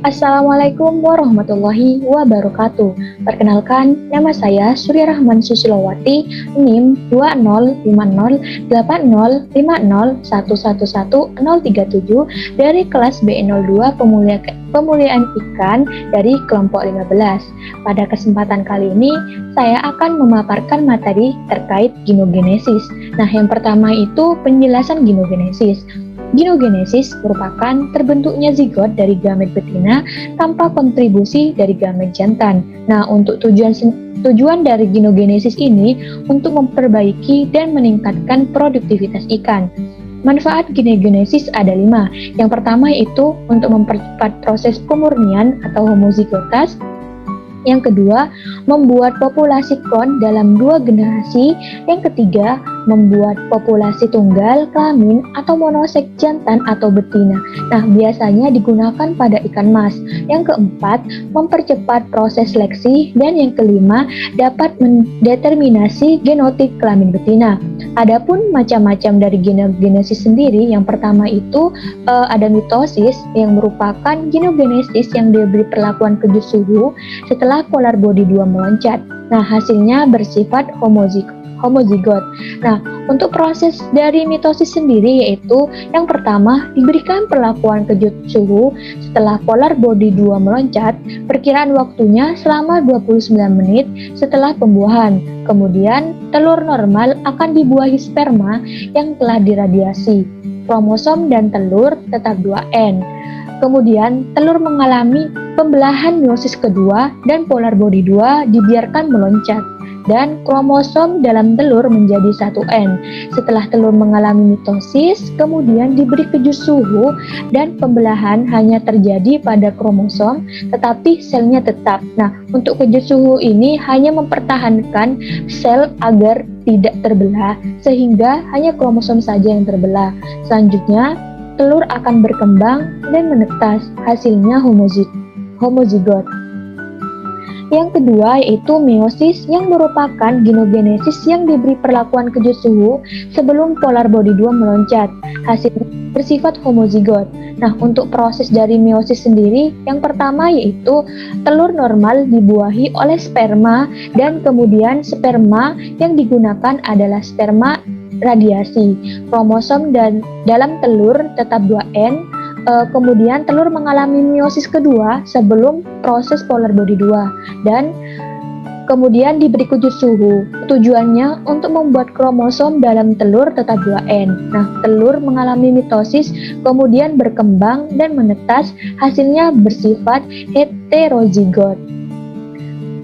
Assalamualaikum warahmatullahi wabarakatuh. Perkenalkan, nama saya Surya Rahman Susilowati, NIM 2005050111037 dari kelas B02 Pemuliaan Ikan dari kelompok 15. Pada kesempatan kali ini, saya akan memaparkan materi terkait ginogenesis. Nah, yang pertama itu penjelasan ginogenesis. Ginogenesis merupakan terbentuknya zigot dari gamet betina tanpa kontribusi dari gamet jantan. Nah, untuk tujuan dari ginogenesis ini untuk memperbaiki dan meningkatkan produktivitas ikan. Manfaat ginogenesis ada 5. Yang pertama itu untuk mempercepat proses pemurnian atau homozigotas. Yang kedua, membuat populasi klon dalam 2 generasi. Yang ketiga, membuat populasi tunggal, kelamin, atau monoseks jantan atau betina. Nah, biasanya digunakan pada ikan mas. Yang keempat, mempercepat proses seleksi. Dan yang kelima, dapat mendeterminasi genotip kelamin betina. Adapun macam-macam dari ginogenesis sendiri, yang pertama itu ada mitosis yang merupakan ginogenesis yang diberi perlakuan keju suhu setelah polar body 2 meloncat. Nah, hasilnya bersifat homozigot. Nah, untuk proses dari mitosis sendiri yaitu yang pertama diberikan perlakuan kejut suhu setelah polar body 2 meloncat, perkiraan waktunya selama 29 menit setelah pembuahan. Kemudian telur normal akan dibuahi sperma yang telah diradiasi. Kromosom dan telur tetap 2N. Kemudian telur mengalami pembelahan meiosis kedua dan polar body 2 dibiarkan meloncat dan kromosom dalam telur menjadi 1N. Setelah telur mengalami mitosis, kemudian diberi kejut suhu dan pembelahan hanya terjadi pada kromosom, tetapi selnya tetap. Nah, untuk kejut suhu ini hanya mempertahankan sel agar tidak terbelah, sehingga hanya kromosom saja yang terbelah. Selanjutnya, telur akan berkembang dan menetas, hasilnya homozigot. Yang kedua yaitu meiosis yang merupakan ginogenesis yang diberi perlakuan kejut suhu sebelum polar body 2 meloncat. Hasilnya bersifat homozigot. Nah, untuk proses dari meiosis sendiri, yang pertama yaitu telur normal dibuahi oleh sperma dan kemudian sperma yang digunakan adalah sperma radiasi. Kromosom dan dalam telur tetap 2N. Kemudian telur mengalami meiosis kedua sebelum proses polar body 2 dan kemudian diberi kejut suhu. Tujuannya untuk membuat kromosom dalam telur tetap 2N. Nah, telur mengalami mitosis, kemudian berkembang dan menetas, hasilnya bersifat heterozigot.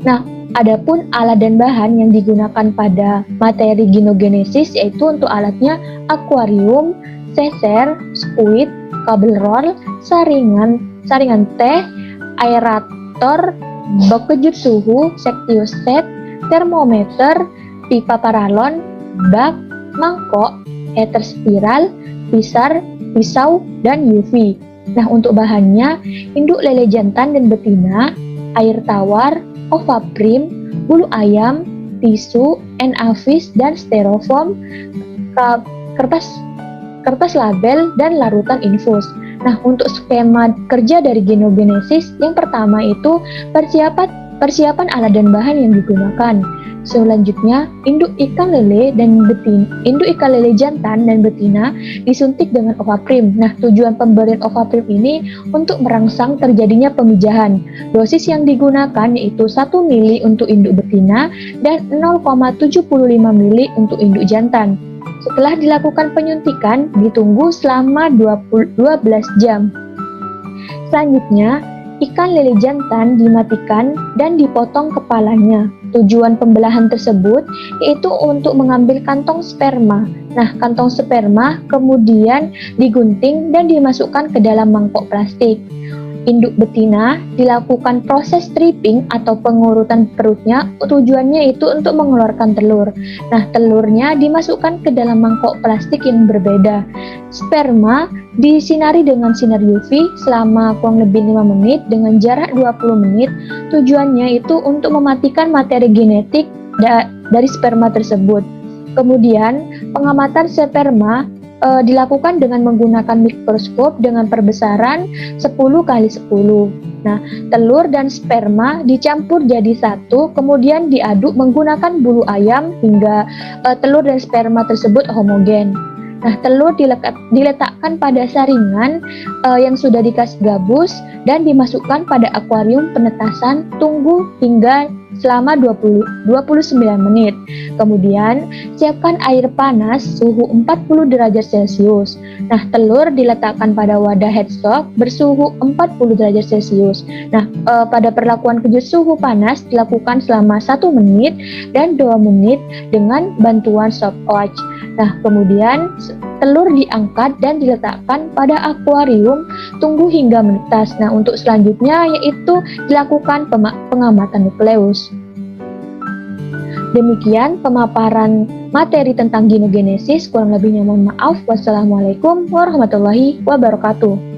Nah, adapun alat dan bahan yang digunakan pada materi ginogenesis yaitu untuk alatnya akuarium, seser, squid, kabel roll, saringan teh, aerator, bak kejut suhu, sektiostat, termometer, pipa paralon, bak, mangkok, heater spiral, pisau, dan UV. Nah, untuk bahannya, induk lele jantan dan betina, air tawar, ovaprim, bulu ayam, tisu, enavis, dan styrofoam, kertas label, dan larutan infus. Nah, untuk skema kerja dari ginogenesis, yang pertama itu persiapan alat dan bahan yang digunakan. Selanjutnya, induk ikan lele jantan dan betina disuntik dengan ovaprim. Nah, tujuan pemberian ovaprim ini untuk merangsang terjadinya pemijahan. Dosis yang digunakan yaitu 1 mili untuk induk betina dan 0,75 mili untuk induk jantan. Setelah dilakukan penyuntikan, ditunggu selama 12 jam. Selanjutnya, ikan lele jantan dimatikan dan dipotong kepalanya. Tujuan pembelahan tersebut yaitu untuk mengambil kantong sperma. Nah, kantong sperma kemudian digunting dan dimasukkan ke dalam mangkok plastik. Induk betina dilakukan proses stripping atau pengurutan perutnya, tujuannya itu untuk mengeluarkan telur. Nah, telurnya dimasukkan ke dalam mangkok plastik yang berbeda. Sperma disinari dengan sinar UV selama kurang lebih 5 menit dengan jarak 20 menit. Tujuannya itu untuk mematikan materi genetik dari sperma tersebut. Kemudian, pengamatan sperma dilakukan dengan menggunakan mikroskop dengan perbesaran 10 kali 10. Nah, telur dan sperma dicampur jadi satu, kemudian diaduk menggunakan bulu ayam hingga telur dan sperma tersebut homogen. Nah, telur diletakkan pada saringan yang sudah dikasih gabus dan dimasukkan pada akuarium penetasan, tunggu hingga selama 29 menit. Kemudian, siapkan air panas suhu 40 derajat Celcius. Nah, telur diletakkan pada wadah headstock bersuhu 40 derajat Celcius. Nah, pada perlakuan kejut suhu panas dilakukan selama 1 menit dan 2 menit dengan bantuan stopwatch. Nah, kemudian telur diangkat dan diletakkan pada akuarium, tunggu hingga menetas. Nah, untuk selanjutnya yaitu dilakukan pengamatan nukleus. Demikian pemaparan materi tentang genogenesis, kurang lebihnya mohon maaf. Wassalamualaikum warahmatullahi wabarakatuh.